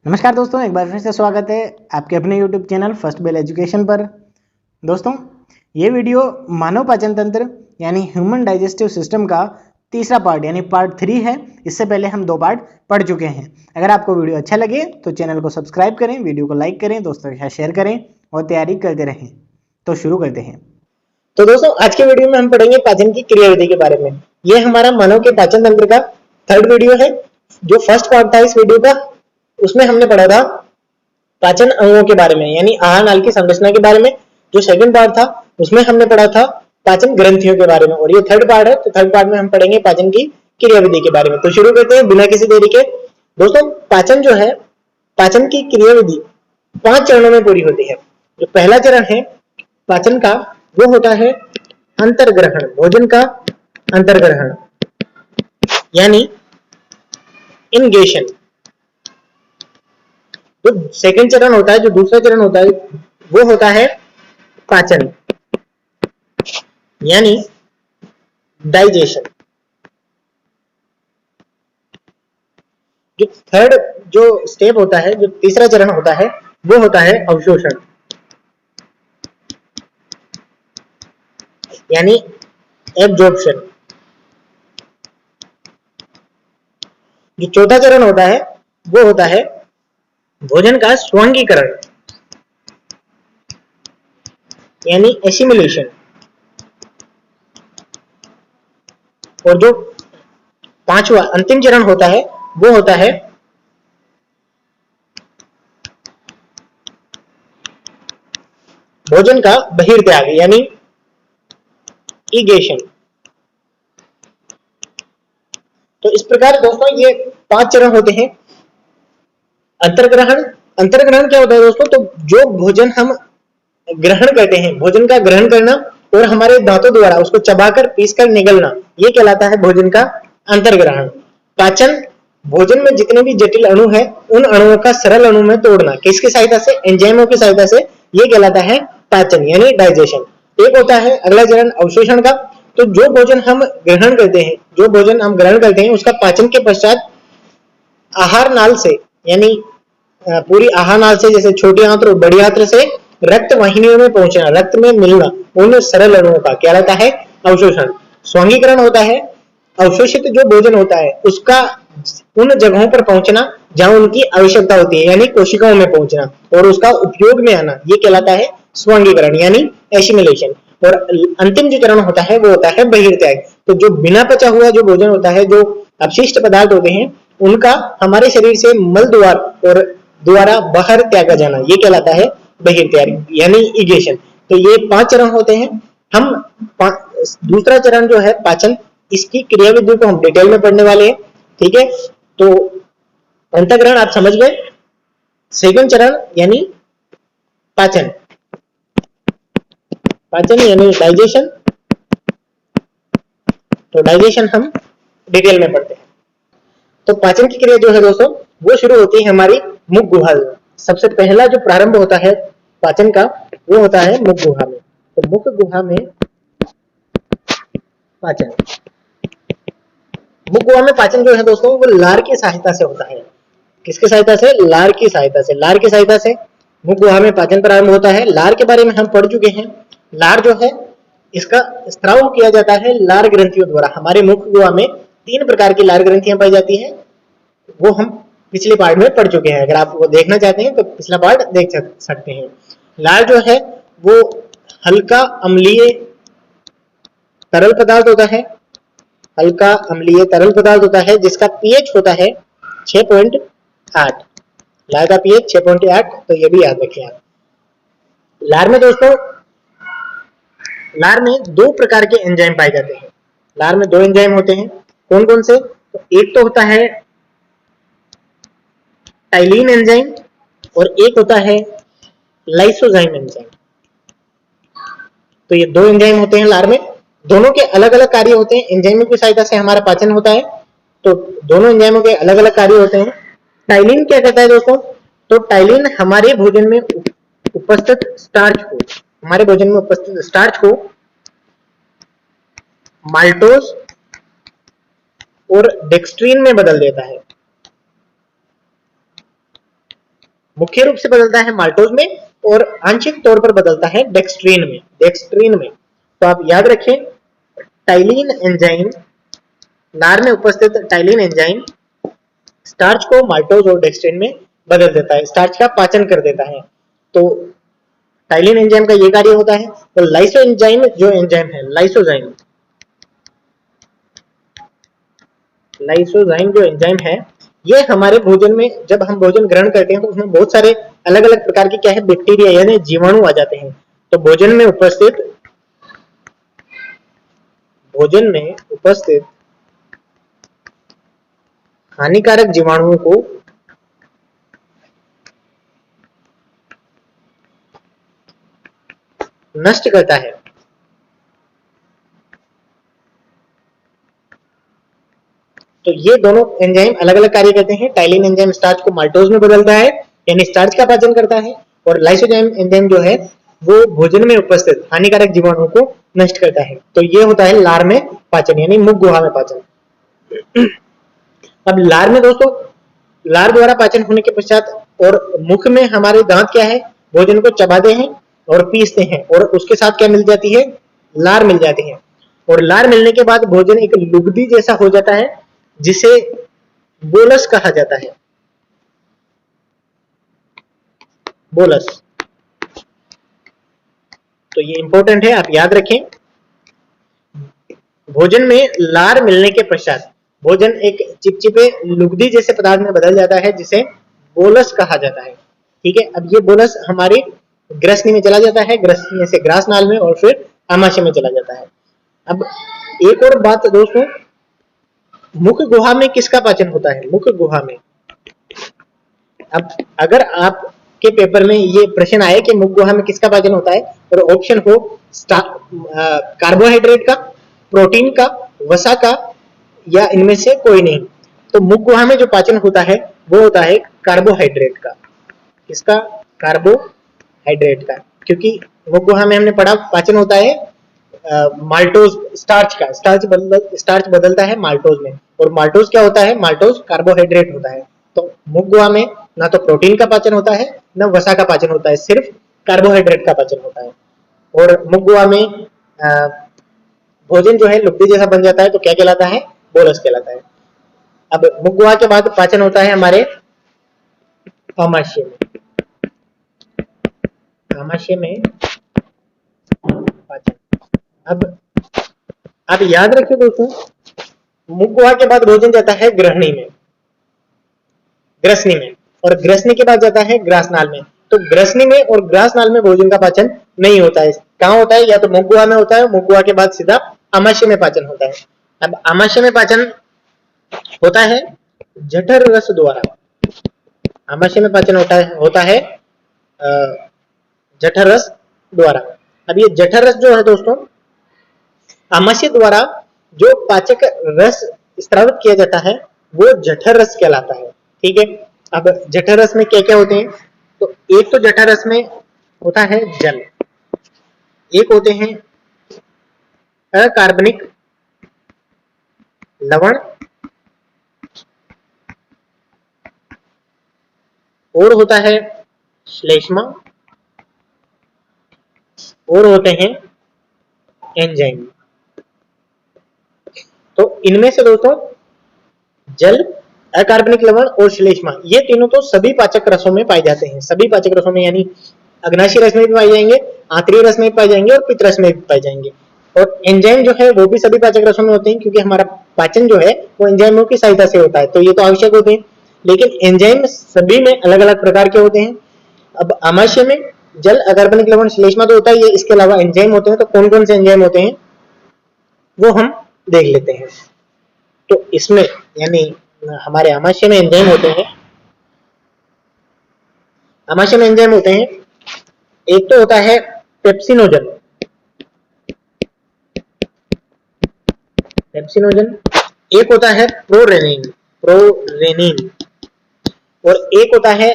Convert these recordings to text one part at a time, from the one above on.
नमस्कार दोस्तों, एक बार फिर से स्वागत है आपके अपने YouTube channel First Bell Education पर। दोस्तों, ये वीडियो मानव पाचन तंत्र यानी ह्यूमन डाइजेस्टिव सिस्टम का तीसरा पार्ट यानी पार्ट 3 है। इससे पहले हम 2 पार्ट पढ़ चुके हैं। अगर आपको वीडियो अच्छा लगे तो चैनल को सब्सक्राइब करें, वीडियो को लाइक करें, दोस्तों के साथ शेयर करें और तैयारी करते रहें। तो शुरू करते हैं। तो दोस्तों, आज के वीडियो में हम पढ़ेंगे पाचन की क्रियाविधि के बारे में। ये हमारा मानव के पाचन तंत्र का थर्ड वीडियो है। जो फर्स्ट पार्ट था इस वीडियो का, उसमें हमने पढ़ा था पाचन अंगों के बारे में यानी आहार नाल की संरचना के बारे में। जो सेकंड पार्ट था उसमें हमने पढ़ा था पाचन ग्रंथियों के बारे में, और ये थर्ड पार्ट है। तो थर्ड पार्ट में हम पढ़ेंगे पाचन की क्रियाविधि के बारे में। तो शुरू करते हैं बिना किसी देरी के। दोस्तों, पाचन जो है, पाचन की क्रियाविधि 5 चरणों में पूरी होती है। जो पहला चरण है पाचन का, वो होता है अंतर्ग्रहण, भोजन का अंतर्ग्रहण यानी इनगेशन। तो सेकंड चरण होता है, जो दूसरा चरण होता है, वो होता है पाचन यानी डाइजेशन। जो थर्ड जो स्टेप होता है, जो तीसरा चरण होता है, वो होता है अवशोषण यानी एब्जॉर्प्शन। जो चौथा चरण होता है वो होता है भोजन का स्वांगीकरण यानी एसिमिलेशन। और जो पांचवा अंतिम चरण होता है वो होता है भोजन का बहिर्त्याग यानी ईगेशन। तो इस प्रकार दोस्तों ये 5 चरण होते हैं। अंतर्ग्रहण, अंतर्ग्रहण क्या होता है दोस्तों? तो जो भोजन हम ग्रहण करते हैं, भोजन का ग्रहण करना और हमारे दांतों द्वारा उसको चबाकर पीसकर निगलना, ये कहलाता है भोजन का अंतर्ग्रहण। पाचन, भोजन में जितने भी जटिल अणु है उन अणुओं का सरल अणु में तोड़ना, किसकी सहायता से? एंजाइमों की सहायता से। ये कहलाता है पाचन यानी डाइजेशन। एक होता है अगला चरण अवशोषण का। तो जो भोजन हम ग्रहण करते हैं, जो भोजन हम ग्रहण करते हैं उसका पाचन के पश्चात आहार नाल से यानी पूरी आहार नाल से, जैसे छोटी आंत्र और बड़ी आंत्र से रक्त वाहिनियों में पहुंचना, रक्त में मिलना उन सरल अणुओं का क्या रहता है? अवशोषण। स्वांगीकरण होता है अवशोषित जो भोजन होता है उसका उन जगहों पर पहुंचना जहां उनकी आवश्यकता होती है यानी कोशिकाओं में पहुंचना और उसका उपयोग में आना, ये कहलाता है स्वांगीकरण यानी एसिमिलेशन। और अंतिम जो चरण होता है वो होता है बहिर्त्याग। तो जो बिना पचा हुआ जो भोजन होता है, जो अपशिष्ट पदार्थ होते हैं, उनका हमारे शरीर से मल द्वार और द्वारा बाहर त्यागा जाना, ये कहलाता है बहिर्त्याग यानी इगेशन। तो ये 5 चरण होते हैं। हम दूसरा चरण जो है पाचन, इसकी क्रियाविधि को हम डिटेल में पढ़ने वाले हैं। ठीक है, तो अंतःग्रहण आप समझ गए। सेकंड चरण यानी पाचन, पाचन यानी डाइजेशन। तो डाइजेशन हम डिटेल में पढ़ते हैं। तो पाचन की क्रिया जो है दोस्तों, वो शुरू होती है हमारी मुख गुहा में। सबसे पहला जो प्रारंभ होता है पाचन का, वो होता है मुख गुहा में। तो मुख गुहा में पाचन, मुख गुहा में पाचन जो है दोस्तों, वो लार की सहायता से होता है। किसकी सहायता से? लार की सहायता से। लार की सहायता से मुख गुहा में पाचन प्रारंभ होता है। लार के बारे में हम पढ़ चुके हैं। लार जो है, इसका स्त्राव किया जाता है लार ग्रंथियों द्वारा। हमारे मुख गुहा में 3 प्रकार की लार ग्रंथियां पाई जाती है, वो हम पिछले पार्ट में पढ़ चुके हैं। अगर आप वो देखना चाहते हैं तो पिछला पार्ट देख सकते हैं। लार जो है वो हल्का अम्लीय तरल पदार्थ होता है, हल्का अम्लीय तरल पदार्थ होता है जिसका पीएच होता है 6.8। लार का पीएच 6.8, तो ये भी याद रखिए आप। लार में दोस्तों, लार में 2 प्रकार के एंजाइम पाए जाते हैं। लार में 2 एंजाइम होते हैं। कौन कौन से? तो एक तो होता है टाइलिन एंजाइम और एक होता है लाइसोजाइम एंजाइम। तो ये 2 एंजाइम होते हैं लार में। दोनों के अलग अलग कार्य होते हैं। एंजाइमों की सहायता से हमारा पाचन होता है, तो दोनों एंजाइमों के अलग अलग कार्य होते हैं। टाइलिन क्या कहता है दोस्तों? तो टाइलिन हमारे भोजन में उपस्थित स्टार्च को, हमारे भोजन में उपस्थित स्टार्च को माल्टोज और डेक्सट्रीन में बदल देता है। मुख्य रूप से बदलता है माल्टोज में और आंशिक तौर पर बदलता है डेक्सट्रीन में। तो आप याद रखें, टाइलिन एंजाइम, लार में उपस्थित टाइलिन एंजाइम स्टार्च को माल्टोज और डेक्सट्रीन में बदल देता है, स्टार्च का पाचन कर देता है। तो टाइलिन एंजाइम का ये कार्य होता है। तो लाइसो एंजाइम जो एंजाइम है, लाइसोजाइम जो एंजाइम है, ये हमारे भोजन में, जब हम भोजन ग्रहण करते हैं तो उसमें बहुत सारे अलग अलग प्रकार के क्या है, बैक्टीरिया यानी जीवाणु आ जाते हैं। तो भोजन में उपस्थित हानिकारक जीवाणुओं को नष्ट करता है। तो ये दोनों एंजाइम अलग अलग कार्य करते हैं। टाइलिन एंजाइम स्टार्च को माल्टोज में बदलता है यानी स्टार्च का पाचन करता है, और लाइसोजाइम एंजाइम जो है वो भोजन में उपस्थित हानिकारक जीवाणुओं को नष्ट करता है। तो ये होता है लार में पाचन यानी मुख गुहा में पाचन। अब लार में दोस्तों, लार द्वारा पाचन होने के पश्चात और मुख में हमारे दांत क्या है, भोजन को चबाते हैं और पीसते हैं, और उसके साथ क्या मिल जाती है, लार मिल जाती है। और लार मिलने के बाद भोजन एक लुगदी जैसा हो जाता है जिसे बोलस कहा जाता है। बोलस, तो ये इंपॉर्टेंट है, आप याद रखें। भोजन में लार मिलने के पश्चात भोजन एक चिपचिपे लुगदी जैसे पदार्थ में बदल जाता है जिसे बोलस कहा जाता है। ठीक है, अब ये बोलस हमारी ग्रसनी में चला जाता है, ग्रसनी से ग्रास नाल में और फिर आमाशय में चला जाता है। अब एक और बात दोस्तों, मुख गुहा में किसका पाचन होता है, मुख गुहा में। अब अगर आपके पेपर में ये प्रश्न आए कि मुख गुहा में किसका पाचन होता है और ऑप्शन हो कार्बोहाइड्रेट का, प्रोटीन का, वसा का, या इनमें से कोई नहीं, तो मुख गुहा में जो पाचन होता है वो होता है कार्बोहाइड्रेट का। किसका, कार्बोहाइड्रेट का, क्योंकि मुख गुहा में हमने पढ़ा पाचन होता है माल्टोज स्टार्च का, स्टार्च बदलता है माल्टोज में, और माल्टोज क्या होता है, माल्टोज कार्बोहाइड्रेट होता है। तो मुख गुहा में ना तो प्रोटीन का पाचन होता है ना वसा का पाचन होता है, सिर्फ कार्बोहाइड्रेट का पाचन होता है। और मुख गुहा में भोजन जो है लुगदी जैसा बन जाता है तो क्या कहलाता है, बोलस कहलाता है। अब मुख गुहा के बाद पाचन होता है हमारे आमाशय में, आमाशय में पाचन। अब याद रखिए दोस्तों, मुख गुहा के बाद भोजन जाता है ग्रहणी में, ग्रसनी में, और ग्रसनी के बाद जाता है ग्रासनाल में। तो ग्रसनी में और ग्रासनाल में भोजन का पाचन नहीं होता है। कहां होता है, या तो मुख गुहा में होता है, मुख गुहा के बाद सीधा आमाशय में पाचन होता है। अब आमाशय में पाचन होता है जठर रस द्वारा, आमाशय में पाचन होता है जठर रस द्वारा। अब ये जठर रस जो है दोस्तों, आमाशय द्वारा जो पाचक रस स्रावित किया जाता है वो जठर रस कहलाता है। ठीक है, अब जठर रस में क्या क्या होते हैं, तो एक तो जठर रस में होता है जल, एक होते हैं अकार्बनिक लवण, और होता है श्लेष्मा, और होते हैं एंजाइम। तो इनमें से दोस्तों जल, अकार्बनिक लवण और श्लेष्मा, ये तीनों तो सभी पाचक रसों में पाए जाते हैं, सभी पाचक रसों में, यानी अग्नाशी रस में भी पाए जाएंगे, आंतरीय रस में भी पाए जाएंगे और पित्त रस में भी पाए जाएंगे। और एंजाइम जो है वो भी सभी पाचक रसों में होते हैं, क्योंकि हमारा पाचन जो है वो एंजाइमों की सहायता से होता है, तो ये तो आवश्यक होते हैं। लेकिन एंजाइम सभी में अलग अलग प्रकार के होते हैं। अब आमाशय में जल, अकार्बनिक लवण, श्लेष्मा तो होता है, ये इसके अलावा एंजाइम होते हैं। तो कौन कौन से एंजाइम होते हैं वो हम देख लेते हैं। तो इसमें यानी हमारे आमाशय में एंजाइम होते हैं, आमाशय में एंजाइम होते हैं, एक तो होता है पेप्सिनोजन, पेप्सिनोजन, एक होता है प्रोरेनिन, प्रोरेनिन, और एक होता है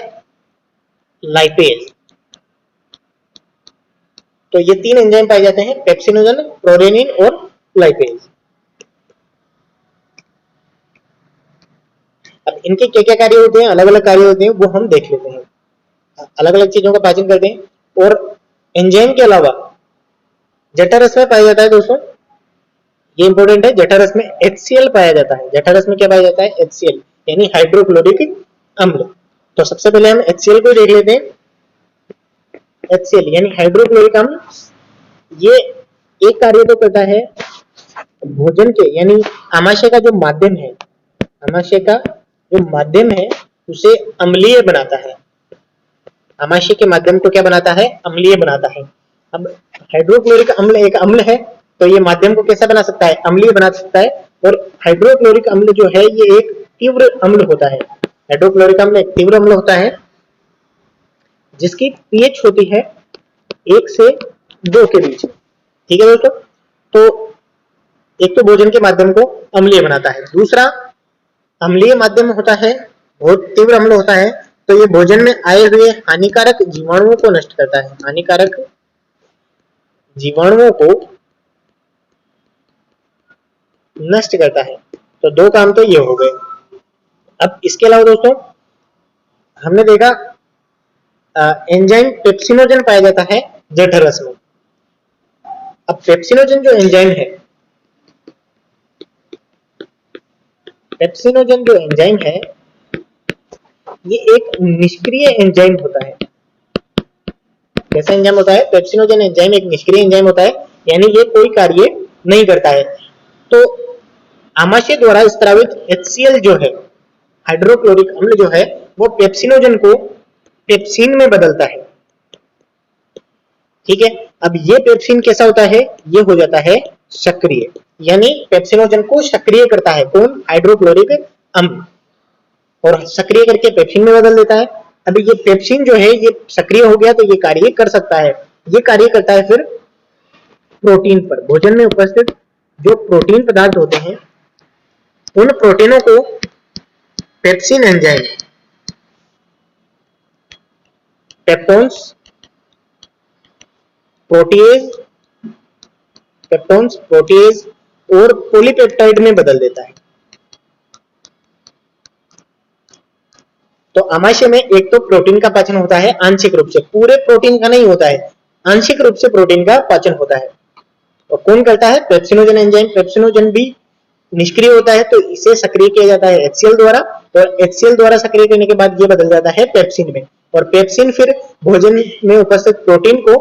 लाइपेज। तो ये तीन एंजाइम पाए जाते हैं, पेप्सिनोजन, प्रोरेनिन और लाइपेज। अब इनके क्या क्या कार्य होते हैं, अलग अलग कार्य होते हैं, वो हम देख लेते हैं। अलग अलग चीजों का पाचन करते हैं। और एंजाइम के अलावा जठररस में पाया जाता है दोस्तों, ये इंपॉर्टेंट है, जठररस में HCl पाया जाता है। जठररस में क्या पाया जाता है? HCl यानी हाइड्रोक्लोरिक अम्ल। तो सबसे पहले हम HCl को देख लेते हैं। HCl यानी हाइड्रोक्लोरिक अम्ल, ये एक कार्य तो करता है भोजन के यानी आमाशय का जो माध्यम है, आमाशय का जो माध्यम है उसे अम्लीय बनाता है। आमाशय के माध्यम को क्या बनाता है? अम्लीय बनाता है। अब हाइड्रोक्लोरिक अम्ल एक अम्ल है, तो ये माध्यम को कैसा बना सकता है? अम्लीय बना सकता है। और हाइड्रोक्लोरिक अम्ल जो है ये एक तीव्र अम्ल होता है। हाइड्रोक्लोरिक अम्ल एक तीव्र अम्ल होता है जिसकी पीएच होती है 1 से 2 के बीच। ठीक है दोस्तों, तो एक तो भोजन के माध्यम को अम्लीय बनाता है, दूसरा अम्लीय माध्यम होता है, बहुत तीव्र अम्ल होता है, तो ये भोजन में आए हुए हानिकारक जीवाणुओं को नष्ट करता है। हानिकारक जीवाणुओं को नष्ट करता है। तो दो काम तो ये हो गए। अब इसके अलावा दोस्तों हमने देखा एंजाइम पेप्सिनोजन पाया जाता है जठररस में। अब पेप्सिनोजन जो एंजाइम है, पेप्सिनोजन जो एंजाइम है ये एक निष्क्रिय एंजाइम होता है। कैसा एंजाइम होता है? पेप्सिनोजन एंजाइम एक निष्क्रिय एंजाइम होता है, यानी ये कोई कार्य नहीं करता है। तो आमाशय द्वारा स्त्रावित HCl जो है, हाइड्रोक्लोरिक अम्ल जो है, वो पेप्सिनोजन को पेप्सिन में बदलता है। ठीक है, अब ये पेप्सिन कैसा होता है? ये हो जाता है सक्रिय, यानी पेप्सिनोजन को सक्रिय करता है कौन? हाइड्रोक्लोरिक अम्ल, और सक्रिय करके पेप्सिन में बदल देता है। अभी ये पेप्सिन जो है ये सक्रिय हो गया तो ये कार्य कर सकता है। ये कार्य करता है फिर प्रोटीन पर। भोजन में उपस्थित जो प्रोटीन पदार्थ होते हैं उन प्रोटीनों को pepsin enzyme, peptones, protease, peptones, protease और पॉलीपेप्टाइड में बदल देता है। तो आमाशय में एक तो प्रोटीन का पाचन होता है आंशिक रूप से, पूरे प्रोटीन का नहीं होता है, आंशिक रूप से प्रोटीन का पाचन होता है। और कौन करता है? Pepsinogen enzyme. पेप्सिनोजन भी निष्क्रिय होता है तो इसे सक्रिय किया जाता है HCl द्वारा, और HCl द्वारा सक्रिय करने के बाद ये बदल जाता है पेप्सिन में, और पेप्सिन फिर भोजन में उपस्थित प्रोटीन को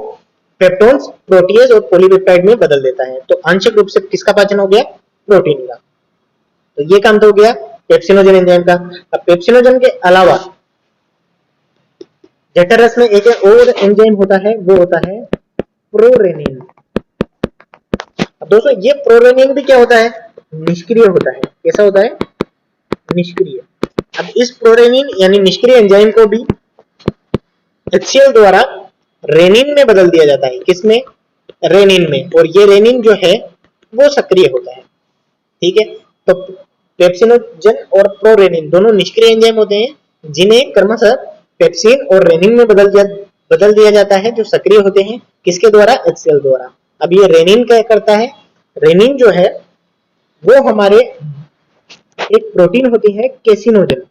पेप्टोन्स, प्रोटीएज और पॉलीपेप्टाइड में बदल देता है। तो आंशिक रूप से किसका पाचन हो गया? प्रोटीन का। तो ये काम तो हो गया पेप्सिनोजन एंजाइम का। अब पेप्सिनोजन के अलावा जठररस में एक और एंजाइम होता है, वो होता है प्रोरेनिन। अब दोस्तों ये प्रोरेनिन भी क्या होता है? निष्क्रिय होता है। कैसा होता है? निष्क्रिय। अब इस प्रोरेनिन यानी निष्क्रिय एंजाइम को भी HCl द्वारा रेनिन में बदल दिया जाता है। किसमें? रेनिन में। और ये रेनिन जो है वो सक्रिय होता है। ठीक है, तो पेप्सिनोजन और प्रोरेनिन दोनों निष्क्रिय एंजाइम होते हैं जिन्हें क्रमशः पेप्सिन और रेनिन में बदल दिया जाता है, जो सक्रिय होते हैं। किसके द्वारा? HCl द्वारा। अब ये रेनिन क्या करता है? रेनिन जो है वो हमारे एक प्रोटीन होती है केसिनोजन,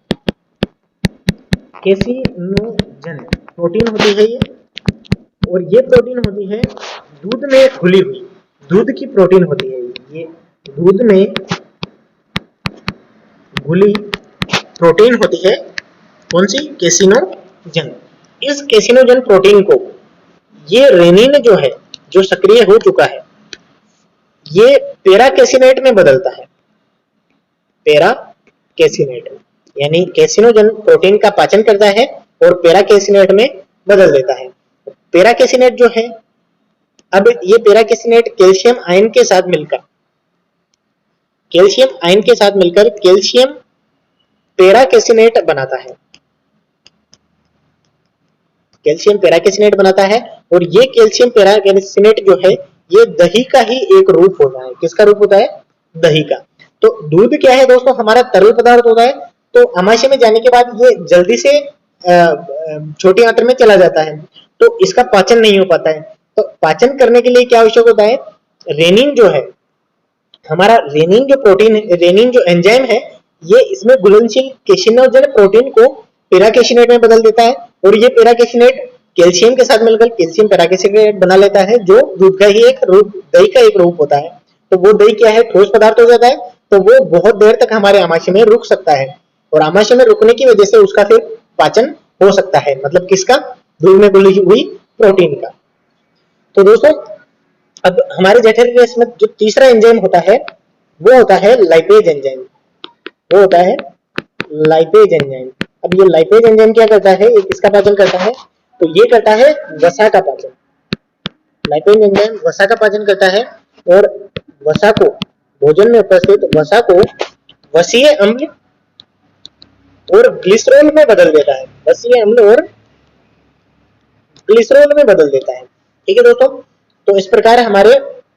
केसिनोजन प्रोटीन होती है ये, और ये प्रोटीन होती है दूध में घुली हुई, दूध की प्रोटीन होती है ये दूध में घुली प्रोटीन होती है। कौन सी? केसिनोजन। इस केसिनोजन प्रोटीन को ये रेनिन जो है, जो सक्रिय हो चुका है, ये पेराकेसिनेट में बदलता है। पेराकेसिनेट यानी केसिनोजन प्रोटीन का पाचन करता है और पेराकेसिनेट में बदल देता है। पेराकेसिनेट जो है, अब ये पेराकेसिनेट कैल्शियम आयन के साथ मिलकर, कैल्शियम आयन के साथ मिलकर कैल्शियम पेराकेसिनेट बनाता है। कैल्शियम पेराकेसिनेट बनाता है, और ये कैल्शियम पेराकेसिनेट जो है ये दही का ही एक रूप होता है। किसका रूप होता है? दही का। तो दूध क्या है दोस्तों? हमारा तरल पदार्थ होता है। तो आमाशय में जाने के बाद ये जल्दी से छोटी मात्रा में चला जाता है, तो इसका पाचन नहीं हो पाता है। तो पाचन करने के लिए क्या आवश्यक होता है? रेनिन जो है हमारा, रेनिन जो प्रोटीन है, रेनिन जो एंजाइम है, ये इसमें घुलनशील केसिनोजन प्रोटीन को पेराकेसिनेट में बदल देता है, और ये पैराकेसिनेट कैल्शियम के साथ मिलकर कैल्शियम पैराकेसिनेट बना लेता है, जो दूध का ही एक रूप, दही का एक रूप होता है। तो वो दही क्या है, ठोस पदार्थ हो जाता है, तो वो बहुत देर तक हमारे आमाशय में रुक सकता है, और आमाशय में रुकने की वजह से उसका फिर पाचन हो सकता है। मतलब किसका, दूध में घुली हुई प्रोटीन का। तो दोस्तों अब हमारे जठर के में जो तीसरा एंजाइम होता है वो होता है लाइपेज एंजाइम। वो होता है लाइपेज एंजाइम। अब ये लाइपेज एंजाइम क्या करता है, ये किसका पाचन करता है, तो ये करता है वसा का पाचन। लाइपेज एंजाइम वसा का पाचन करता है, और वसा को, भोजन में उपस्थित वसा को वसीय अम्ल और ग्लिसरॉल में बदल देता है। वसीय अम्ल और ग्लिसरॉल में बदल देता है। ठीक है दोस्तों, तो इस प्रकार हमारे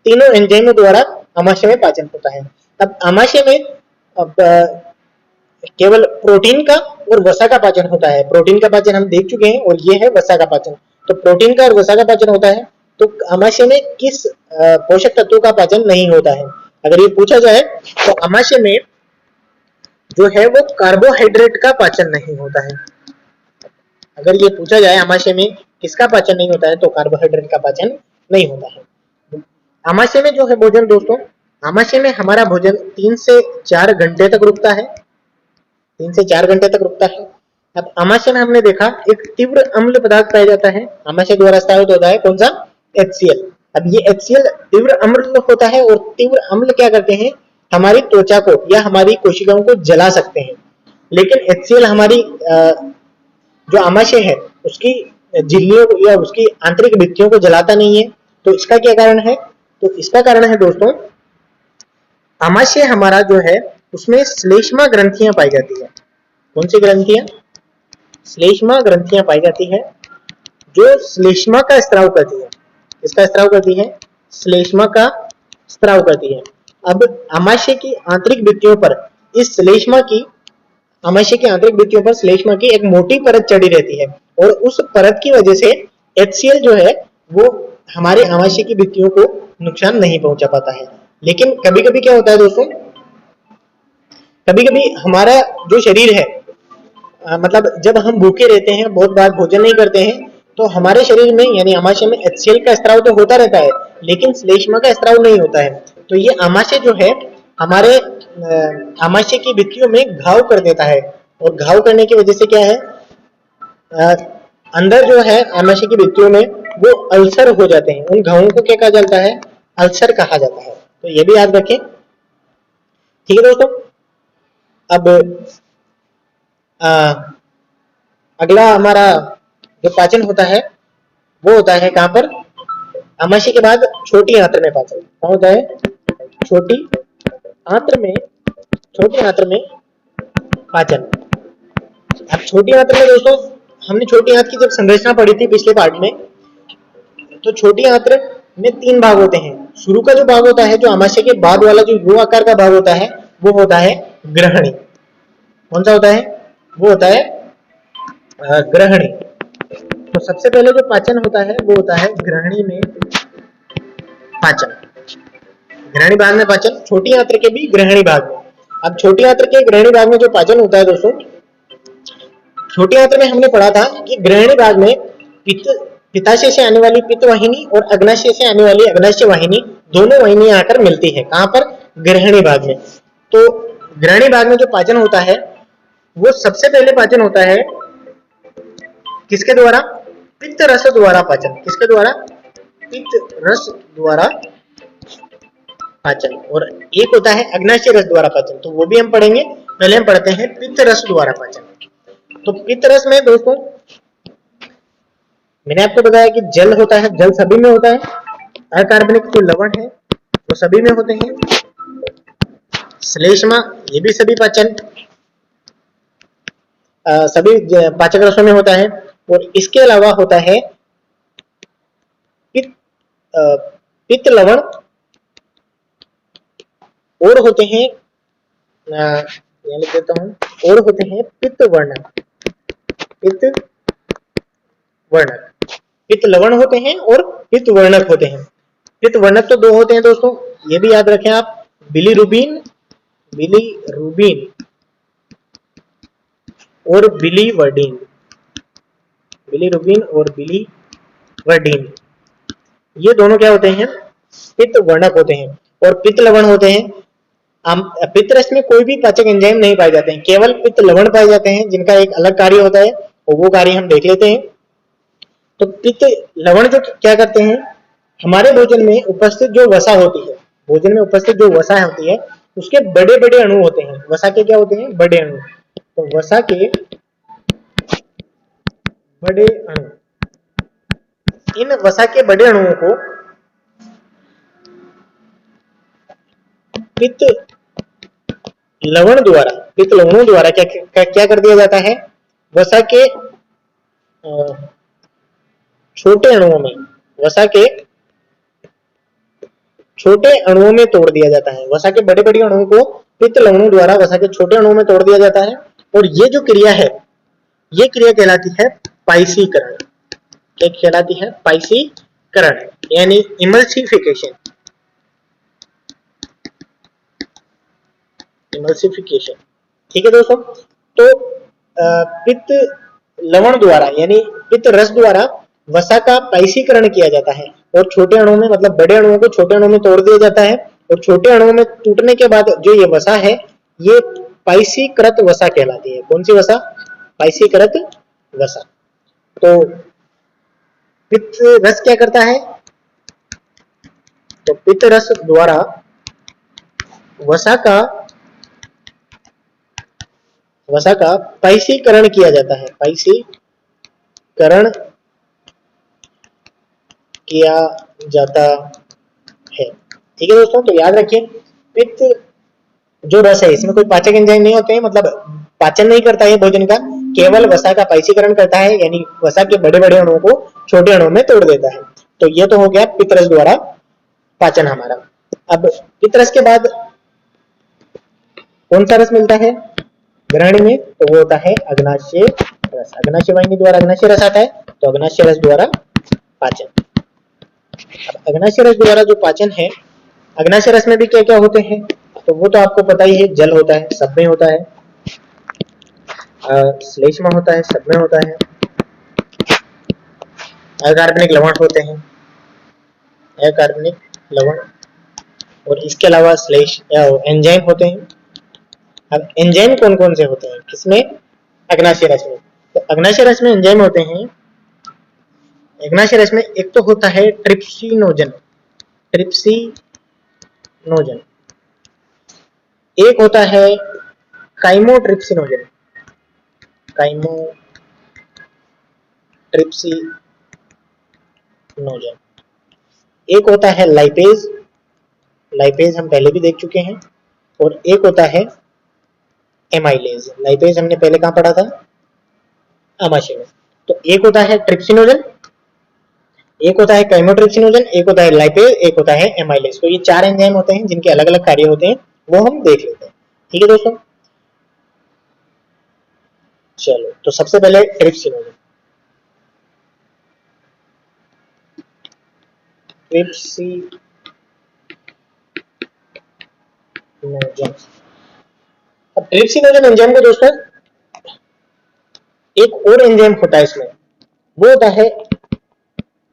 तीनों एंजाइमों द्वारा आमाशय में पाचन होता है। अब आमाशय में अब केवल प्रोटीन का और वसा का पाचन होता है। प्रोटीन का पाचन हम देख चुके हैं, और ये है वसा का पाचन। तो प्रोटीन का और वसा का पाचन होता है, तो आमाशय में किस पोषक तत्वों का पाचन नहीं होता है। अगर ये पूछा जाए तो आमाशय में जो है वो कार्बोहाइड्रेट का पाचन नहीं होता है। अगर ये पूछा जाए आमाशय में किसका पाचन नहीं होता है, तो कार्बोहाइड्रेट का पाचन नहीं होता है। आमाशय में जो है भोजन दोस्तों, आमाशय में हमारा भोजन 3 से 4 घंटे तक रुकता है। 3 से 4 घंटे तक रुकता है। अब आमाशय में हमने देखा एक तीव्र अम्ल पदार्थ पाया जाता है, आमाशय द्वारा स्रावित होता है, कौन सा, HCl। अब ये HCl तीव्र अम्ल होता है, और तीव्र अम्ल क्या करते हैं, हमारी त्वचा को या हमारी कोशिकाओं को जला सकते हैं। लेकिन HCl हमारी जो आमाशय है उसकी झिल्लियों या उसकी आंतरिक भित्तियों को जलाता नहीं है। तो इसका क्या कारण है, तो इसका कारण है दोस्तों, आमाशय हमारा जो है उसमें श्लेष्मा ग्रंथियां पाई जाती है। कौन सी ग्रंथियां, श्लेष्मा ग्रंथियां पाई जाती है, जो श्लेष्मा का स्त्राव करती है। इसका स्त्राव करती है, श्लेष्मा का स्त्राव करती है। अब आमाशय की आंतरिक भित्तियों पर इस श्लेष्मा की, आमाशय की आंतरिक भित्तियों पर श्लेष्मा की एक मोटी परत चढ़ी रहती है, और उस परत की वजह से HCl जो है वो हमारे आमाशय की भित्तियों को नुकसान नहीं पहुंचा पाता है। लेकिन कभी कभी क्या होता है दोस्तों, कभी कभी हमारा जो शरीर है, मतलब जब हम भूखे रहते हैं, बहुत बार भोजन नहीं करते हैं, तो हमारे शरीर में यानी आमाशय में HCl का स्त्राव तो होता रहता है, लेकिन श्लेष्मा का स्त्राव नहीं होता है। तो ये आमाशय जो है हमारे आमाशय की भित्तियों में घाव कर देता है, और घाव करने की वजह से क्या है, अंदर जो है आमाशय की भित्तियों में वो अल्सर हो जाते हैं। उन घावों को क्या कहा जाता है, अल्सर कहा जाता है। तो ये भी याद रखें। ठीक है दोस्तों, अब अगला हमारा जो पाचन होता है वो होता है कहां पर, आमाशय के बाद छोटी आंत्र में पाचन। कहां होता है, छोटी आंत्र में, छोटी आंत्र में पाचन। अब छोटी आंत्र में दोस्तों, हमने छोटी आंत्र की जब संरचना पढ़ी थी पिछले पार्ट में, तो छोटी आंत्र में 3 भाग होते हैं। शुरू का जो भाग होता है, जो आमाशय के बाद वाला जो यू आकार का भाग होता है, वो होता है ग्रहणी। कौन सा होता है, वो होता है ग्रहणी। तो सबसे पहले जो पाचन होता है वो होता है ग्रहणी में पाचन। ग्रहणी भाग में पाचन, छोटी आंत्र के भी ग्रहणी भाग में। अब छोटी आंत्र के ग्रहणी भाग में जो पाचन होता है दोस्तों, छोटी आंत्र में हमने पढ़ा था कि ग्रहणी भाग में पित्ताशय से आने वाली पित्त वाहिनी और अग्नाशय से आने वाली अग्नाशय वाहिनी, दोनों वाहिनियां आकर मिलती है। कहां पर, ग्रहणी भाग में। तो ग्रहणी भाग में जो पाचन होता है वो सबसे पहले पाचन होता है किसके द्वारा, पित्त रस द्वारा पाचन। किसके द्वारा, पित्त रस द्वारा पाचन। और एक होता है अग्नाशय रस द्वारा पाचन, तो वो भी हम पढ़ेंगे। पहले हम पढ़ते हैं पित्त रस द्वारा पाचन। तो पित्त रस में दोस्तों मैंने आपको बताया कि जल होता है, जल सभी में होता है। अकार्बनिक जो लवण है वो सभी में होते हैं। श्लेष्मा, ये भी सभी पाचन सभी पाचक रसों में होता है। और इसके अलावा होता है पित्त लवण, और होते हैं, यहाँ लिख देता हूं, और होते हैं पित्त वर्णक। पित्त वर्णक, पित्त लवण होते हैं और पित्त वर्णक होते हैं। पित्त वर्णक तो 2 होते हैं दोस्तों, ये भी याद रखें आप, बिलीरुबिन, बिलीरुबिन और बिलीवर्डिन। बिलीरुबिन और बिलीवर्डिन, ये दोनों क्या होते हैं, पित्त वर्णक होते हैं और पित्त लवण होते हैं। हम पित्त रस में कोई भी पाचक एंजाइम नहीं पाए जाते हैं, केवल पित्त लवण पाए जाते हैं जिनका एक अलग कार्य होता है और वो कार्य हम देख लेते हैं। तो पित्त लवण जो क्या करते हैं, हमारे भोजन में उपस्थित जो वसा होती है, भोजन में उपस्थित जो वसा होती है उसके बड़े बड़े अणु होते हैं। वसा के क्या होते हैं, बड़े अणु। तो वसा के बड़े अणु, इन वसा के बड़े अणुओं को पित्त लवण द्वारा, पित्त लवणों द्वारा क्या कर दिया जाता है, वसा के छोटे अणुओं में, वसा के छोटे अणुओं में तोड़ दिया जाता है। वसा के बड़े बड़े अणुओं को पित्त लवणों द्वारा वसा के छोटे अणुओं में तोड़ दिया जाता है और ये जो क्रिया है, ये क्रिया कहलाती है पाइसीकरण। क्या कहलाती है, पाइसीकरण यानी इमल्सिफिकेशन। इमल्सिफिकेशन, ठीक है दोस्तों। तो पित्त लवण द्वारा यानी पित्त रस द्वारा वसा का पाइसीकरण किया जाता है और छोटे अणुओं में, मतलब बड़े अणुओं को छोटे अणुओं में तोड़ दिया जाता है और छोटे अणुओं में टूटने के बाद जो ये वसा है ये पाइसीकृत वसा कहलाती है। कौन सी वसा, पाइसीकृत वसा। तो पित्त रस क्या करता है, तो पित्त रस द्वारा वसा का पाइसीकरण किया जाता है, पाइसीकरण किया जाता है, ठीक है दोस्तों। तो याद रखिए, पित्त जो रस है इसमें कोई पाचक एंजाइम नहीं होते हैं, मतलब पाचन नहीं करता है भोजन का, केवल वसा का पाइसीकरण करता है यानी वसा के बड़े बड़े अणुओं को छोटे अणुओं में तोड़ देता है। तो ये तो हो गया पित्त रस द्वारा पाचन हमारा। अब पित्त रस के बाद कौन सा रस मिलता है ग्रहणी में, तो वो होता है अग्नाशय रस। अग्नाशय वाहिनी द्वारा अग्नाशय रस आता है, तो अग्नाशय रस द्वारा पाचन। अब अग्नाशय रस द्वारा जो पाचन है, अग्नाशय रस में भी क्या क्या होते हैं, तो वो तो आपको पता ही है, जल होता है, सब में होता है, श्लेष्मा होता है, सब में होता है, अकार्बनिक लवण होते हैं, अकार्बनिक लवण, और इसके अलावा श्लेष एंजाइम होते हैं। अब एंजाइम कौन कौन से होते हैं किसमें, अग्नाशय रस में। तो अग्नाशय रस में एंजाइम होते हैं, अग्नाशय रस में एक तो होता है ट्रिप्सिनोजन, ट्रिप्सिनोजन, एक होता है काइमोट्रिप्सिनोजन, काइमोट्रिप्सिनोजन, एक होता है लाइपेज, लाइपेज हम पहले भी देख चुके हैं, और एक होता है एमाइलेज। लाइपेज हमने पहले कहां पढ़ा था, आमाशय में। तो एक होता है ट्रिप्सिनोजन, एक होता है काइमोट्रिप्सिनोजन, एक होता है लाइपेज, एक होता है एमाइलेज। तो ये चार एंजाइम होते हैं जिनके अलग अलग कार्य होते हैं, वो हम देख लेते हैं, ठीक है दोस्तों। चलो, तो सबसे पहले ट्रिप्सिनोजन, ट्रिप्सिनोजन। अब ट्रिप्सिनोजन एंजाइम को दोस्तों एक और एंजाइम होता है इसमें, वो होता है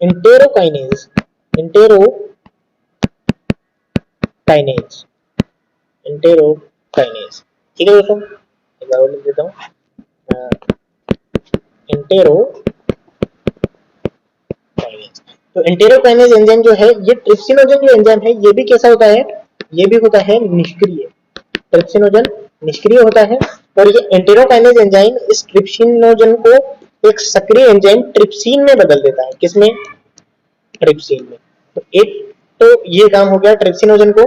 इंटेरोकाइनेज, इंटेरोकाइनेज, इंटेरोकाइनेज, ठीक है दोस्तों। एक बार और लिख देता हूं, इंटेरोकाइनेज। तो इंटेरोकाइनेज एंजाइम जो है, ये ट्रिप्सिनोजन जो एंजाइम है, ये भी कैसा होता है, ये भी होता है निष्क्रिय। ट्रिप्सिनोजन निष्क्रिय होता है और ये एंटेरोकाइनेज एंजाइम इस ट्रिप्सिनोजन को एक सक्रिय एंजाइम ट्रिप्सिन में बदल देता है। किसमें, ट्रिप्सिन में। तो एक तो ये काम हो गया, ट्रिप्सिनोजन को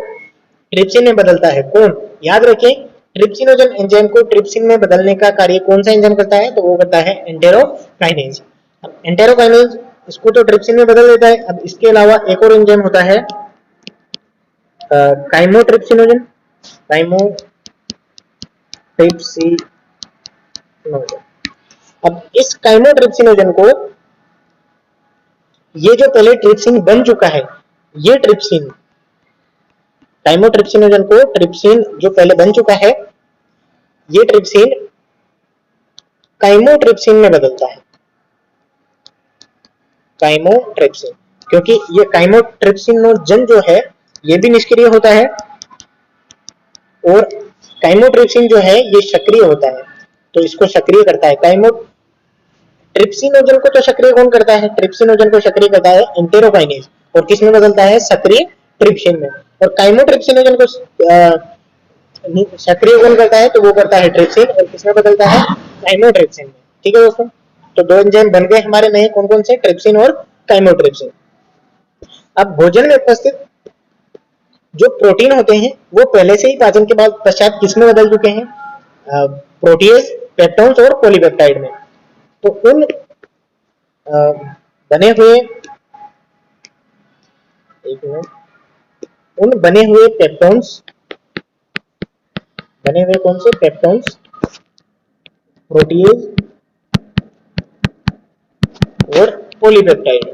ट्रिप्सिन में बदलता है कौन, याद रखें, ट्रिप्सिनोजन एंजाइम को ट्रिप्सिन में बदलने का कार्य कौन सा एंजाइम करता है, तो वो करता है एंटेरोकाइनेज। अब एंटेरोकाइनेज इसको तो ट्रिप्सिन में बदल देता है। अब इसके अलावा एक और एंजाइम होता है काइमोट्रिप्सिनोजन, काइमोट्रिप्सिनोजन। अब इस काइमोट्रिप्सिनोजन को, ये जो पहले ट्रिप्सिन बन चुका है, ये ट्रिप्सिन, काइमोट्रिप्सिनोजन को ट्रिप्सिन जो पहले बन चुका है, ये ट्रिप्सिन काइमोट्रिप्सिन में बदलता है, काइमोट्रिप्सिन, क्योंकि ये काइमोट्रिप्सिनोजन जो है ये भी निष्क्रिय होता है और काइमोट्रिप्सिन जो है ये सक्रिय होता है, तो इसको सक्रिय करता है। ट्रिप्सिनोजन को तो सक्रिय कौन करता है? ट्रिप्सिनोजन को सक्रिय करता है एंटेरोकाइनेज, और किस में बदलता है? सक्रिय ट्रिप्सिन में। और काइमोट्रिप्सिनोजन को सक्रिय कौन करता है? तो वो करता है ट्रिप्सिन, और किसमें बदलता है? काइमोट्रिप्सिन में। ठीक है दोस्तों, तो दो एंजाइम बन गए हमारे नए, कौन कौन से? ट्रिप्सिन और काइमोट्रिप्सिन। अब भोजन में उपस्थित जो प्रोटीन होते हैं वो पहले से ही पाचन के बाद पश्चात किसमें बदल चुके हैं? प्रोटीएज, पेप्टोन्स और पॉलीपेप्टाइड में। तो उन बने हुए एक मिनट उन बने हुए पेप्टोन्स, बने हुए कौन से? पेप्टोन्स, प्रोटीएज और पॉलीपेप्टाइड,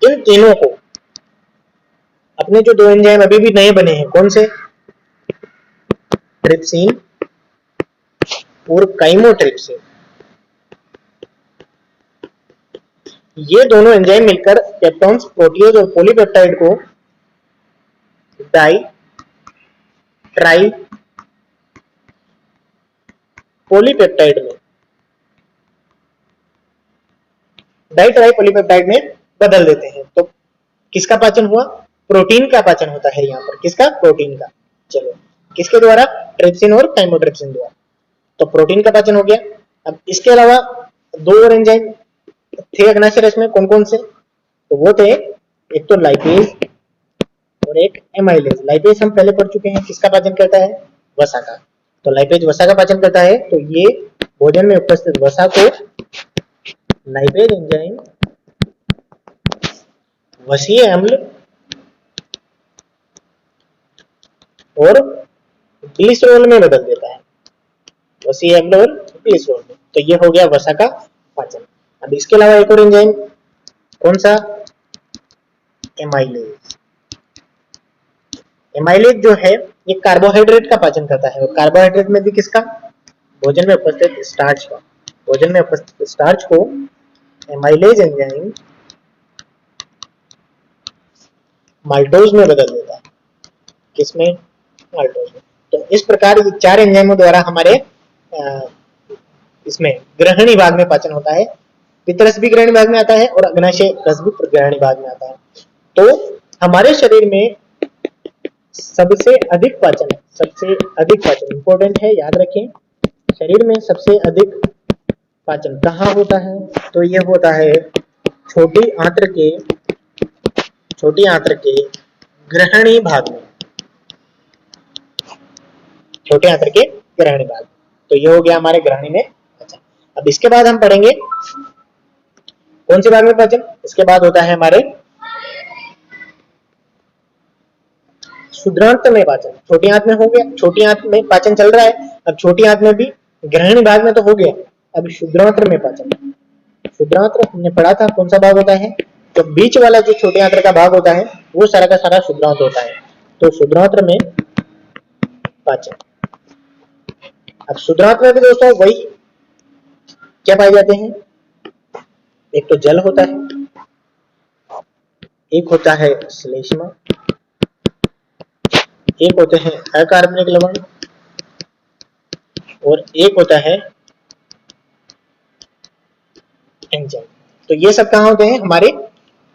इन तीनों को, अपने जो दो एंजाइम अभी भी नए बने हैं, कौन से? ट्रिप्सिन और काइमोट्रिप्सिन, ये दोनों एंजाइम मिलकर पेप्टोन्स, प्रोटीएज और पॉलीपेप्टाइड को डाई ट्राई पॉलीपेप्टाइड में, डाई ट्राई पॉलीपेप्टाइड में बदल देते हैं। तो किसका पाचन हुआ? प्रोटीन का पाचन होता है यहाँ पर। किसका? प्रोटीन का। चलो, किसके द्वारा? ट्रिप्सिन और काइमोट्रिप्सिन द्वारा। तो प्रोटीन का पाचन हो गया। अब इसके अलावा दो और एंजाइम थे अग्नाशय रस में, कौन कौन से? तो वो थे एक तो लाइपेज और एक एमाइलेज। लाइपेज हम पहले पढ़ चुके हैं, किसका पाचन करता है? वसा का। तो लाइपेज वसा का पाचन करता है, तो ये भोजन में उपस्थित वसा को लाइपेज एंजाइम वसीय अम्ल और ग्लिसरॉल में बदल देता है, वसीय अम्ल और ग्लिसरॉल में। तो ये हो गया वसा का पाचन। अब इसके अलावा एक और एंजाइम, कौन सा? एमाइलेज। एमाइलेज जो है ये कार्बोहाइड्रेट का पाचन करता है, और कार्बोहाइड्रेट में भी किसका? भोजन में उपस्थित स्टार्च का। भोजन में उपस्थित स्टार्च को एमाइलेज एंजाइम माल्टोज में बदल देता है। किसमें? माल्टोज में। तो इस प्रकार ये चार एंजाइमों द्वारा हमारे इसमें ग्रहणी भाग में पाचन होता है। पित्तरस भी ग्रहणी भाग में आता है और अग्नाशय रस भी ग्रहणी भाग में आता है। तो हमारे शरीर में सबसे अधिक पाचन इंपॉर्टेंट है, याद रखें। शरीर में सबसे अधिक पाचन कहाँ होता है? तो ये होता है छोटी आंत्र के ग्रहणी भाग में। छोटे आंत्र के ग्रहणी भाग। तो ये हो गया हमारे ग्रहणी में पाचन। अब इसके बाद हम पढ़ेंगे कौन से भाग में पाचन? इसके बाद होता है हमारे क्षुद्रांत में पाचन। छोटी आंत में हो गया, छोटी आंत में पाचन चल रहा है। अब छोटी आंत में भी ग्रहणी भाग में तो हो गया, अब क्षुद्रांत में पाचन। क्षुद्रांत हमने पढ़ा था कौन सा भाग होता है? तो बीच वाला जो छोटे आंत्र का भाग होता है वो सारा का सारा क्षुद्रांत होता है। तो क्षुद्रांत में पाचन। अब क्षुद्रांत में भी दोस्तों वही क्या पाए जाते हैं? एक तो जल होता है, एक होता है श्लेष्मा, एक होते हैं अकार्बनिक लवण, और एक होता है एंजाइम। तो ये सब कहाँ होते हैं? हमारे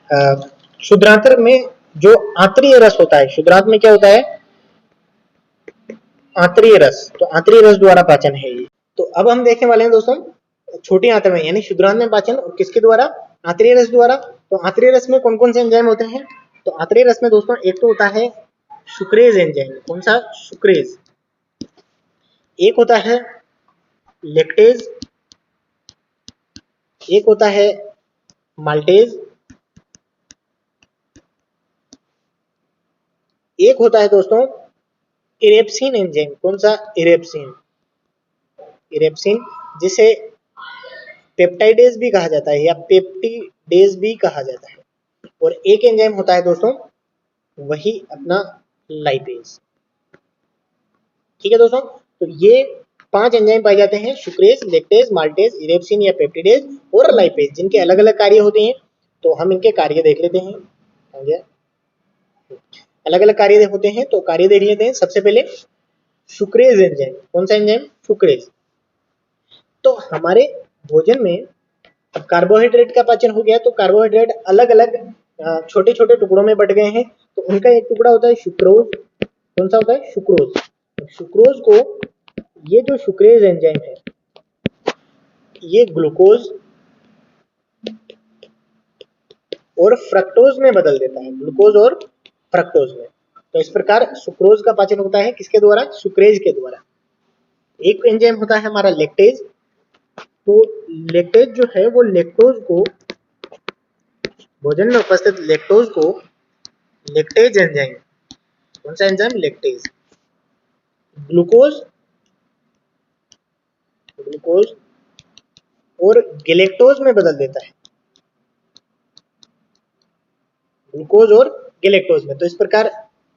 क्षुद्रांत्र में। जो आंतरीय रस होता है, क्षुद्रांत में क्या होता है? आंतरीय रस। तो आंतरीय रस द्वारा पाचन है ये। तो अब हम देखने वाले हैं दोस्तों छोटी आंत्र में यानी क्षुद्रांत में पाचन, और किसके द्वारा? आंतरीय रस द्वारा। तो आंतरीय रस में कौन कौन से एंजाइम होते हैं? तो आंतरीय रस में दोस्तों एक तो होता है सुक्रेज एंजाइम। कौन सा? सुक्रेज। एक होता है लेक्टेज, एक होता है माल्टेज, एक होता है दोस्तों इरेप्सिन एंजाइम। कौन सा? इरेप्सिन। इरेप्सिन जिसे पेप्टाइडेज भी कहा जाता है या पेप्टिडेज भी कहा जाता है। और एक एंजाइम होता है दोस्तों वही अपना लाइपेज। ठीक है दोस्तों, तो ये 5 एंजाइम पाए जाते हैं, सुक्रेज, लैक्टेज, माल्टेज, इरेप्सिन या पेप्टिडेज और लाइपेज, जिनके अलग अलग कार्य होते हैं। तो हम इनके कार्य देख लेते हैं। अलग अलग कार्य होते हैं, तो कार्य देख लेते हैं। सबसे पहले सुक्रेज एंजाइम। कौन सा एंजाइम? सुक्रेज। तो हमारे भोजन में अब कार्बोहाइड्रेट का पाचन हो गया, तो कार्बोहाइड्रेट अलग अलग छोटे छोटे टुकड़ों में बट गए हैं। तो उनका एक टुकड़ा होता है सुक्रोज। कौन सा होता है? सुक्रोज। सुक्रोज को ये जो सुक्रेज एंजाइम है ये ग्लूकोज और फ्रक्टोज में बदल देता है, ग्लूकोज और फ्रक्टोज में। तो इस प्रकार सुक्रोज का पाचन होता है किसके द्वारा? सुक्रेज के द्वारा। एक एंजाइम होता है हमारा लैक्टेज। तो लैक्टेज जो है वो लैक्टोज को, भोजन में उपस्थित लैक्टोज को लैक्टेज एंजाइम, कौन सा एंजाइम? लैक्टेज, ग्लूकोज और गैलेक्टोज में बदल देता है, ग्लूकोज और गैलेक्टोज में। तो इस प्रकार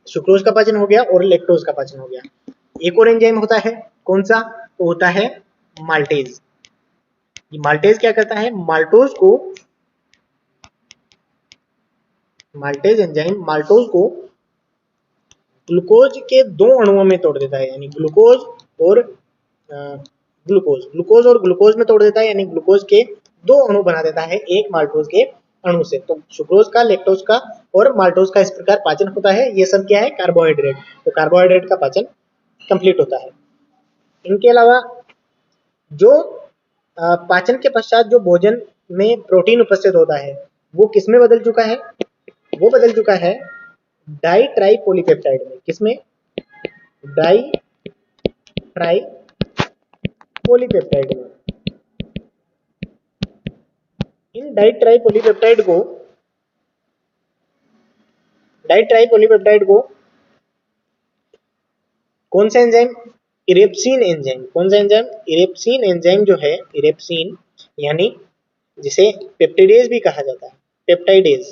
सुक्रोज का पाचन हो गया और लैक्टोज का पाचन हो गया। एक और एंजाइम होता है, कौन सा? तो होता है माल्टेज। ये माल्टेज क्या करता है? माल्टेज एंजाइम माल्टोज को ग्लूकोज के 2 अणुओं में तोड़ देता है, यानी ग्लूकोज और ग्लूकोज में तोड़ देता है, यानी ग्लूकोज के 2 अणु बना देता है एक माल्टोज के अणु से। तो सुक्रोज का, लैक्टोज का और माल्टोज का इस प्रकार पाचन होता है। ये सब क्या है? कार्बोहाइड्रेट। तो कार्बोहाइड्रेट का पाचन कंप्लीट होता है। इनके अलावा जो पाचन के पश्चात जो भोजन में प्रोटीन उपस्थित होता है वो किस में बदल चुका है? वो बदल चुका है डाई ट्राई पॉलीपेप्टाइड में। किसमें? डाई ट्राई पॉलीपेप्टाइड में। इन डाई ट्राई पॉलीपेप्टाइड को कौन सा एंजाइम? Erepsin enzyme. कौन सा एंजाइम? इरेप्सिन एंजाइम जो है, इरेप्सिन यानी जिसे पेप्टिडेज भी कहा जाता है, पेप्टाइडेज,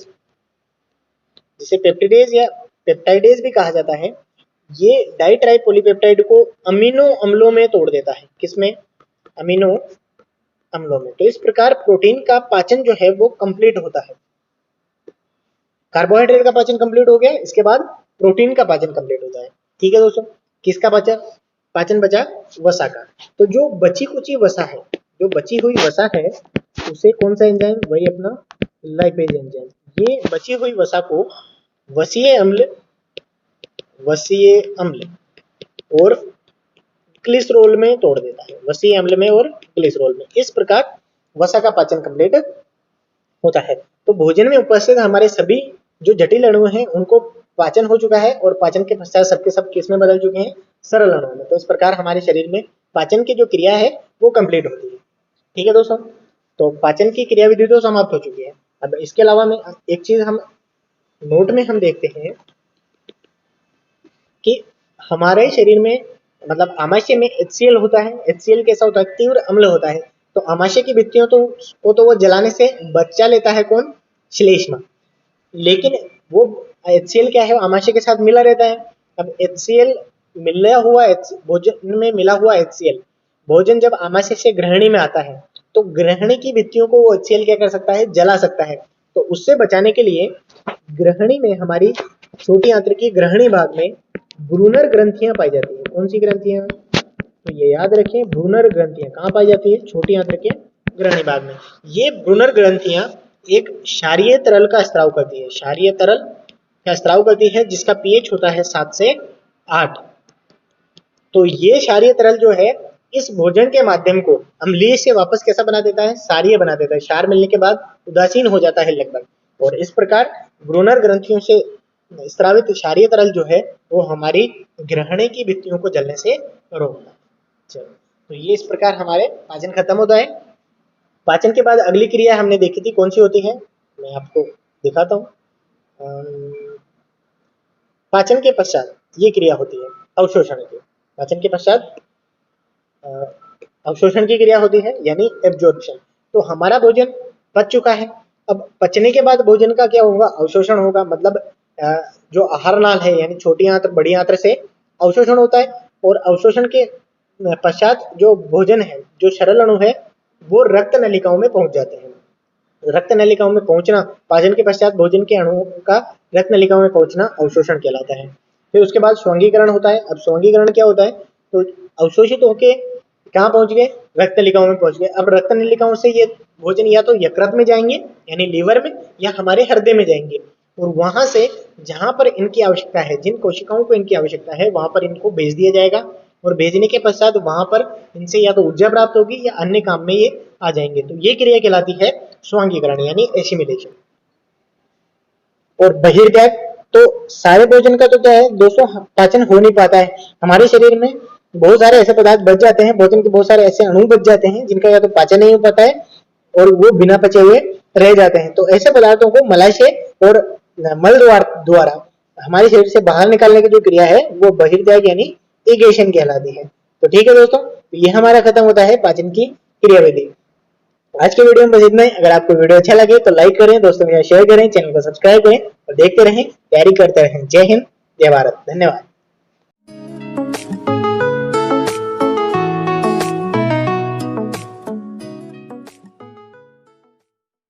जिसे पेप्टिडेज या पेप्टाइडेज भी कहा जाता है, ये डाई ट्राई पॉलीपेप्टाइड को अमीनो अम्लों में तोड़ देता है। किसमें? अमीनो अम्लों में। तो इस प्रकार प्रोटीन का पाचन जो है वो कंप्लीट होता है। कार्बोहाइड्रेट का पाचन कंप्लीट हो गया, इसके बाद प्रोटीन का पाचन कंप्लीट होता है। ठीक है दोस्तों, किसका पाचन बचा? वसा का। तो जो बची कुची वसा है, जो बची हुई वसा है उसे कौन सा एंजाइम? वही अपना लाइपेज एंजाइम। ये बची हुई वसा को वसीय अम्ल और ग्लिसरॉल में तोड़ देता है, वसीय अम्ल में और ग्लिसरॉल में। इस प्रकार वसा का पाचन कंप्लीट होता है। तो भोजन में उपस्थित हमारे सभी जो जटिल अणु हैं उनको पाचन हो चुका है और पाचन के पश्चात सबके सब किस में बदल चुके हैं? सरल अणुओं में। तो इस प्रकार हमारे शरीर में पाचन की जो क्रिया है वो कंप्लीट होती है। ठीक है दोस्तों, तो पाचन की क्रियाविधि तो समाप्त हो चुकी है। अब इसके अलावा में एक चीज हम नोट में हम देखते हैं कि हमारे शरीर में, मतलब आमाशय में HCl होता है। HCl कैसा होता है? तीव्र अम्ल होता है। तो आमाशय की भित्तियों तो वो जलाने से बचा लेता है, कौन? श्लेष्मा। लेकिन वो HCl क्या है? आमाशय के साथ मिला रहता है। अब HCl भोजन में मिला हुआ HCl भोजन जब आमाशय से ग्रहणी में आता है तो ग्रहणी की भित्तियों को वो HCl क्या कर सकता है? जला सकता है। तो उससे बचाने के लिए ग्रहणी में, हमारी छोटी आंत्र की ग्रहणी भाग में ब्रूनर ग्रंथियां पाई जाती है। कौन सी ग्रंथियां? तो ये याद रखें, ब्रूनर ग्रंथियां कहाँ पाई जाती है? छोटी आंत्र के ग्रहणी भाग में। ये ब्रूनर ग्रंथियां एक क्षारीय तरल का स्त्राव करती है, क्षारीय तरल का स्त्राव करती है जिसका पीएच होता है 7 से 8। तो ये क्षारीय तरल जो है इस भोजन के माध्यम को अम्लीय से वापस कैसा बना देता है? क्षारीय बना देता है। क्षार मिलने के बाद उदासीन हो जाता है लगभग, और इस प्रकार ब्रूनर ग्रंथियों से स्रावित क्षारीय तरल जो है वो हमारी ग्रहणी की भित्तियों को जलने से रोकता है। चलो, तो ये इस प्रकार हमारे पाचन खत्म होता है। पाचन के बाद अगली क्रिया हमने देखी थी, कौन सी होती है? मैं आपको दिखाता हूँ। पाचन के पश्चात ये क्रिया होती है अवशोषण की। पाचन के पश्चात अवशोषण की क्रिया होती है, यानी एब्जॉर्प्शन। तो हमारा भोजन पच चुका है। अब पचने के बाद भोजन का क्या होगा? अवशोषण होगा। मतलब जो आहार नाल है, यानी छोटी आंत्र बड़ी आंत्र से अवशोषण होता है, और अवशोषण के पश्चात जो भोजन है, जो सरल अणु है, वो रक्त नलिकाओं में पहुंच जाते हैं। रक्त नलिकाओं में पहुंचना, पाचन के पश्चात भोजन के अणुओं का रक्त नलिकाओं में पहुंचना अवशोषण कहलाता है। फिर उसके बाद स्वस्थीकरण होता है। अब स्वस्थीकरण क्या होता है, तो अवशोषित होके कहाँ पहुंच गए, रक्त नलिकाओं में पहुंच गए। अब रक्त नलिकाओं से ये भोजन या तो यकृत में जाएंगे यानी लीवर में, या हमारे हृदय में जाएंगे, और वहां से जहां पर इनकी आवश्यकता है, जिन कोशिकाओं को इनकी आवश्यकता है, वहां पर इनको भेज दिया जाएगा, और भेजने के पश्चात वहां पर इनसे या तो ऊर्जा प्राप्त होगी या अन्य काम में ये आ जाएंगे। तो ये क्रिया कहलाती है स्वांगीकरण यानी एसिमिलेशन। और बहिर्त्याग, तो सारे भोजन का तो क्या है दोस्तों, पाचन हो नहीं पाता है। हमारे शरीर में बहुत सारे ऐसे पदार्थ बच जाते हैं, भोजन के बहुत सारे ऐसे अणु बच जाते हैं जिनका या तो पाचन नहीं हो पाता है और वो बिना पचे हुए रह जाते हैं। तो ऐसे पदार्थों को मलाशय और मल द्वारा हमारे शरीर से बाहर निकालने की जो क्रिया है वो बहिर्त्याग यानी इगेशन कहलाती है। तो ठीक है दोस्तों, ये हमारा खत्म होता है पाचन की क्रियाविधि। आज के वीडियो में बस इतना ही। अगर आपको वीडियो अच्छा लगे तो लाइक करें, दोस्तों के साथ शेयर करें, चैनल को सब्सक्राइब करें और देखते रहें, तैयारी करते रहें। जय हिंद, जय भारत, धन्यवाद।